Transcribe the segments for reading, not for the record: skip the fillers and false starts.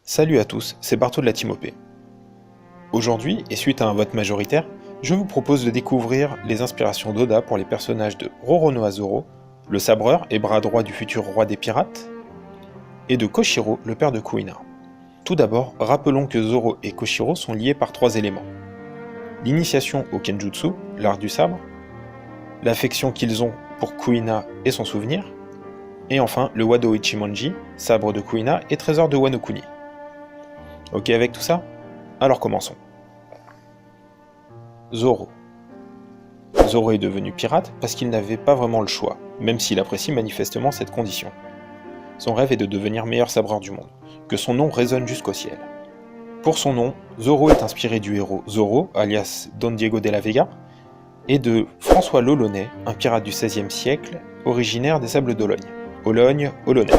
Salut à tous, c'est Barto de la Team OP. Aujourd'hui, et suite à un vote majoritaire, je vous propose de découvrir les inspirations d'Oda pour les personnages de Roronoa Zoro, le sabreur et bras droit du futur roi des pirates, et de Koshiro, le père de Kuina. Tout d'abord, rappelons que Zoro et Koshiro sont liés par trois éléments. L'initiation au Kenjutsu, l'art du sabre, l'affection qu'ils ont pour Kuina et son souvenir, et enfin le Wado Ichimonji, sabre de Kuina et trésor de Wano Kuni. Ok avec tout ça? Alors commençons. Zoro. Zoro est devenu pirate parce qu'il n'avait pas vraiment le choix, même s'il apprécie manifestement cette condition. Son rêve est de devenir meilleur sabreur du monde, que son nom résonne jusqu'au ciel. Pour son nom, Zoro est inspiré du héros Zoro, alias Don Diego de la Vega, et de François l'Olonnais, un pirate du XVIe siècle, originaire des Sables d'Olonne. Ologne, Olonnais.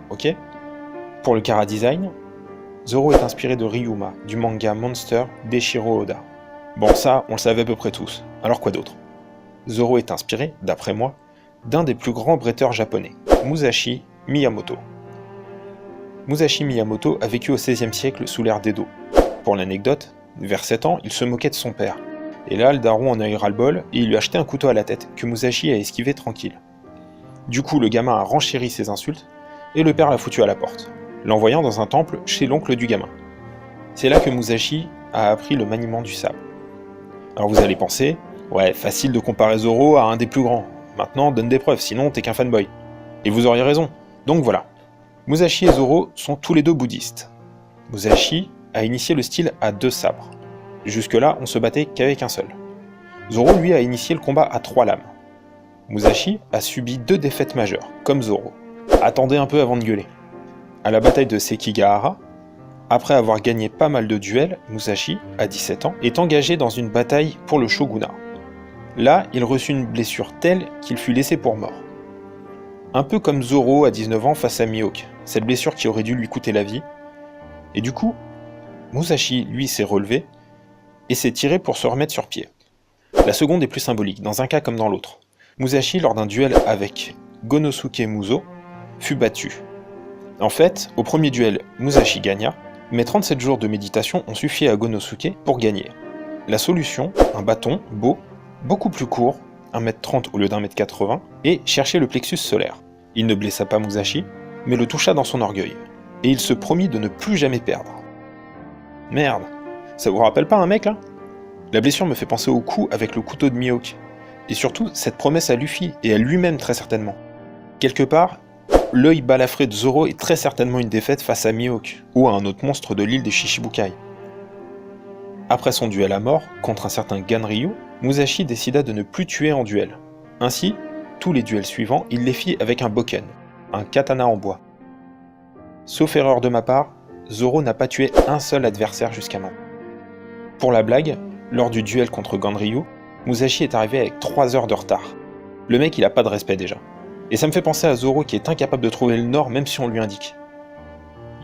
Ok? Pour le chara-design, Zoro est inspiré de Ryuma, du manga Monster d'Eiichiro Oda. Bon ça, on le savait à peu près tous, alors quoi d'autre? Zoro est inspiré, d'après moi, d'un des plus grands bretteurs japonais, Musashi Miyamoto. Musashi Miyamoto a vécu au XVIe siècle sous l'ère d'Edo. Pour l'anecdote, vers 7 ans, il se moquait de son père. Et là, le daron en a eu ras-le-bol et il lui a acheté un couteau à la tête que Musashi a esquivé tranquille. Du coup, le gamin a renchéri ses insultes et le père l'a foutu à la porte, l'envoyant dans un temple chez l'oncle du gamin. C'est là que Musashi a appris le maniement du sabre. Alors vous allez penser, ouais, facile de comparer Zoro à un des plus grands. Maintenant, donne des preuves, sinon t'es qu'un fanboy. Et vous auriez raison. Donc voilà. Musashi et Zoro sont tous les deux bouddhistes. Musashi a initié le style à 2 sabres. Jusque-là, on se battait qu'avec un seul. Zoro, lui, a initié le combat à 3 lames. Musashi a subi 2 défaites majeures, comme Zoro. Attendez un peu avant de gueuler. À la bataille de Sekigahara, après avoir gagné pas mal de duels, Musashi, à 17 ans, est engagé dans une bataille pour le shogunat. Là, il reçut une blessure telle qu'il fut laissé pour mort. Un peu comme Zoro à 19 ans face à Mihawk, cette blessure qui aurait dû lui coûter la vie. Et du coup, Musashi, lui, s'est relevé et s'est tiré pour se remettre sur pied. La seconde est plus symbolique, dans un cas comme dans l'autre. Musashi, lors d'un duel avec Gonosuke Muso, fut battu. En fait, au premier duel, Musashi gagna, mais 37 jours de méditation ont suffi à Gonosuke pour gagner. La solution, un bâton, beau, beaucoup plus court, 1m30 au lieu d'1m80, et chercher le plexus solaire. Il ne blessa pas Musashi, mais le toucha dans son orgueil, et il se promit de ne plus jamais perdre. Merde, ça vous rappelle pas un mec là? La blessure me fait penser au coup avec le couteau de Mihawk, et surtout cette promesse à Luffy, et à lui-même très certainement. Quelque part, l'œil balafré de Zoro est très certainement une défaite face à Mihawk, ou à un autre monstre de l'île des Shichibukai. Après son duel à mort, contre un certain Ganryu, Musashi décida de ne plus tuer en duel. Ainsi, tous les duels suivants, il les fit avec un bokken, un katana en bois. Sauf erreur de ma part, Zoro n'a pas tué un seul adversaire jusqu'à maintenant. Pour la blague, lors du duel contre Ganryu, Musashi est arrivé avec 3 heures de retard. Le mec il a pas de respect déjà. Et ça me fait penser à Zoro qui est incapable de trouver le nord même si on lui indique.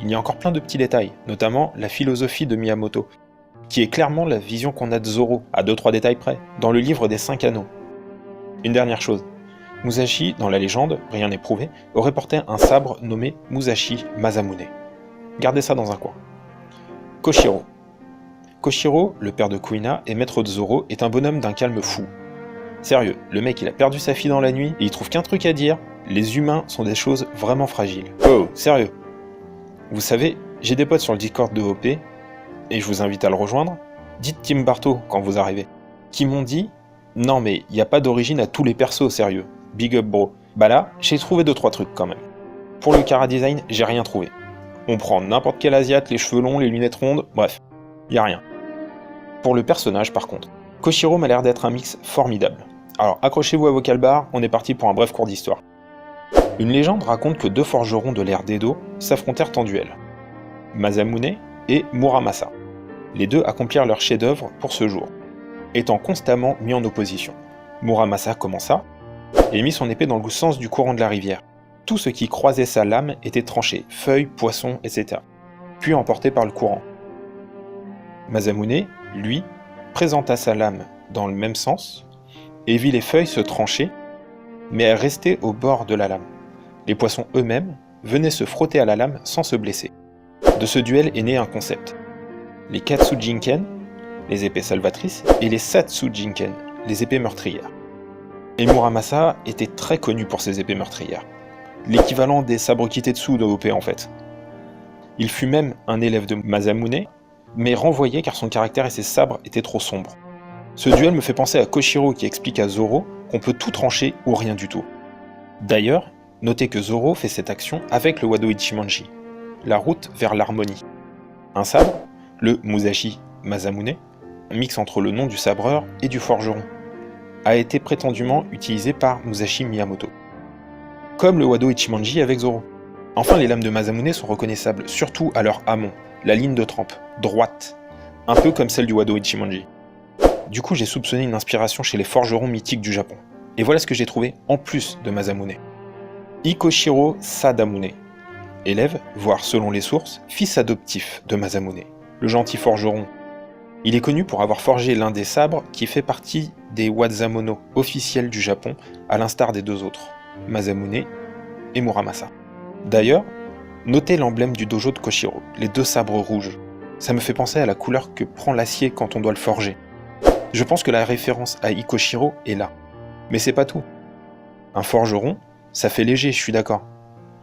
Il y a encore plein de petits détails, notamment la philosophie de Miyamoto, qui est clairement la vision qu'on a de Zoro, à 2-3 détails près, dans le livre des 5 anneaux. Une dernière chose, Musashi, dans la légende, rien n'est prouvé, aurait porté un sabre nommé Musashi Masamune. Gardez ça dans un coin. Koshiro. Koshiro, le père de Kuina et maître de Zoro, est un bonhomme d'un calme fou. Sérieux, le mec il a perdu sa fille dans la nuit et il trouve qu'un truc à dire, les humains sont des choses vraiment fragiles. Oh, sérieux. Vous savez, j'ai des potes sur le Discord de OP, et je vous invite à le rejoindre, dites Team Barto quand vous arrivez, qui m'ont dit « Non mais y a pas d'origine à tous les persos, sérieux, big up bro ». Bah là, j'ai trouvé 2-3 trucs quand même. Pour le chara-design, j'ai rien trouvé. On prend n'importe quel asiate, les cheveux longs, les lunettes rondes, bref, y a rien. Pour le personnage par contre, Koshiro m'a l'air d'être un mix formidable. Alors accrochez-vous à vos calbars, on est parti pour un bref cours d'histoire. Une légende raconte que 2 forgerons de l'ère d'Edo s'affrontèrent en duel. Masamune et Muramasa. Les 2 accomplirent leur chef-d'œuvre pour ce jour, étant constamment mis en opposition. Muramasa commença et mit son épée dans le sens du courant de la rivière. Tout ce qui croisait sa lame était tranché, feuilles, poissons, etc. Puis emporté par le courant. Masamune, lui, présenta sa lame dans le même sens et vit les feuilles se trancher, mais elles restaient au bord de la lame. Les poissons eux-mêmes venaient se frotter à la lame sans se blesser. De ce duel est né un concept. Les Katsujinken, les épées salvatrices, et les Satsujinken, les épées meurtrières. Et Muramasa était très connu pour ses épées meurtrières. L'équivalent des sabres Kitetsu de OP en fait. Il fut même un élève de Masamune, mais renvoyé car son caractère et ses sabres étaient trop sombres. Ce duel me fait penser à Koshiro qui explique à Zoro qu'on peut tout trancher ou rien du tout. D'ailleurs, notez que Zoro fait cette action avec le Wado Ichimonji, la route vers l'harmonie. Un sabre, le Musashi Masamune, un mix entre le nom du sabreur et du forgeron, a été prétendument utilisé par Musashi Miyamoto. Comme le Wado Ichimonji avec Zoro. Enfin, les lames de Masamune sont reconnaissables, surtout à leur amont, la ligne de trempe, droite, un peu comme celle du Wado Ichimonji. Du coup, j'ai soupçonné une inspiration chez les forgerons mythiques du Japon. Et voilà ce que j'ai trouvé en plus de Masamune. Ikoshiro Sadamune, élève, voire selon les sources, fils adoptif de Masamune, le gentil forgeron. Il est connu pour avoir forgé l'un des sabres qui fait partie des Wazamono officiels du Japon, à l'instar des deux autres, Masamune et Muramasa. D'ailleurs, notez l'emblème du dojo de Koshiro, les deux sabres rouges. Ça me fait penser à la couleur que prend l'acier quand on doit le forger. Je pense que la référence à Ikoshiro est là. Mais c'est pas tout. Un forgeron, ça fait léger, je suis d'accord.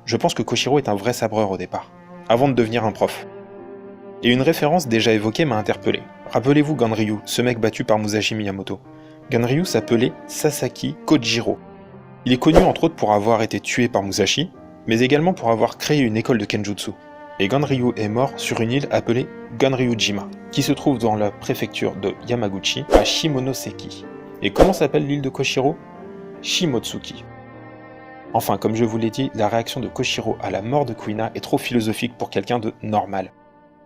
Je pense que Koshiro est un vrai sabreur au départ, avant de devenir un prof. Et une référence déjà évoquée m'a interpellé. Rappelez-vous Ganryu, ce mec battu par Musashi Miyamoto. Ganryu s'appelait Sasaki Kojiro. Il est connu entre autres pour avoir été tué par Musashi, mais également pour avoir créé une école de Kenjutsu. Et Ganryu est mort sur une île appelée Ganryujima, qui se trouve dans la préfecture de Yamaguchi, à Shimonoseki. Et comment s'appelle l'île de Koshiro? Shimotsuki. Enfin, comme je vous l'ai dit, la réaction de Koshiro à la mort de Kuina est trop philosophique pour quelqu'un de normal.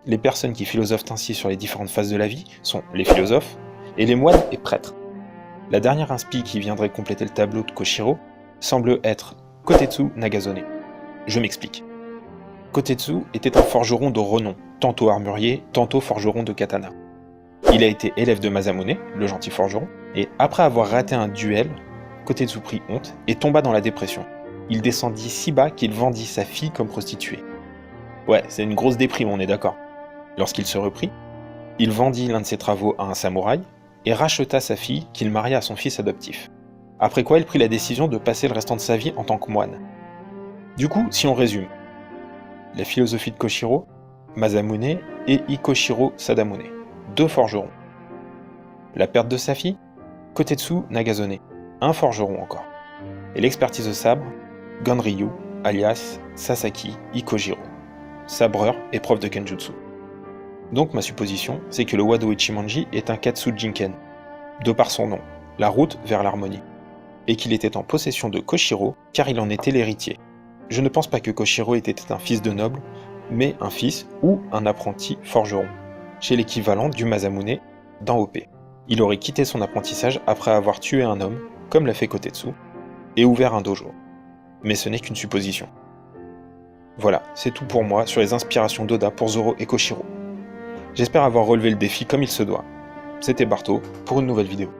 Les personnes qui philosophent ainsi sur les différentes phases de la vie sont les philosophes, et les moines et prêtres. La dernière inspi qui viendrait compléter le tableau de Koshiro semble être Kotetsu Nagazone. Je m'explique. Kotetsu était un forgeron de renom, tantôt armurier, tantôt forgeron de katana. Il a été élève de Masamune, le gentil forgeron, et après avoir raté un duel, Kotetsu prit honte et tomba dans la dépression. Il descendit si bas qu'il vendit sa fille comme prostituée. Ouais, c'est une grosse déprime, on est d'accord. Lorsqu'il se reprit, il vendit l'un de ses travaux à un samouraï et racheta sa fille qu'il maria à son fils adoptif. Après quoi, il prit la décision de passer le restant de sa vie en tant que moine. Du coup, si on résume, la philosophie de Koshiro, Masamune et Ikoshiro Sadamune, deux forgerons. La perte de sa fille, Kotetsu Nagazone, un forgeron encore. Et l'expertise de sabre, Ganryu, alias Sasaki Ikojiro, sabreur et prof de Kenjutsu. Donc ma supposition, c'est que le Wado Ichimonji est un Katsujinken, de par son nom, la route vers l'harmonie, et qu'il était en possession de Koshiro car il en était l'héritier. Je ne pense pas que Koshiro était un fils de noble, mais un fils ou un apprenti forgeron, chez l'équivalent du Masamune dans OP. Il aurait quitté son apprentissage après avoir tué un homme, comme l'a fait Kotetsu, et ouvert un dojo. Mais ce n'est qu'une supposition. Voilà, c'est tout pour moi sur les inspirations d'Oda pour Zoro et Koshiro. J'espère avoir relevé le défi comme il se doit. C'était Barto pour une nouvelle vidéo.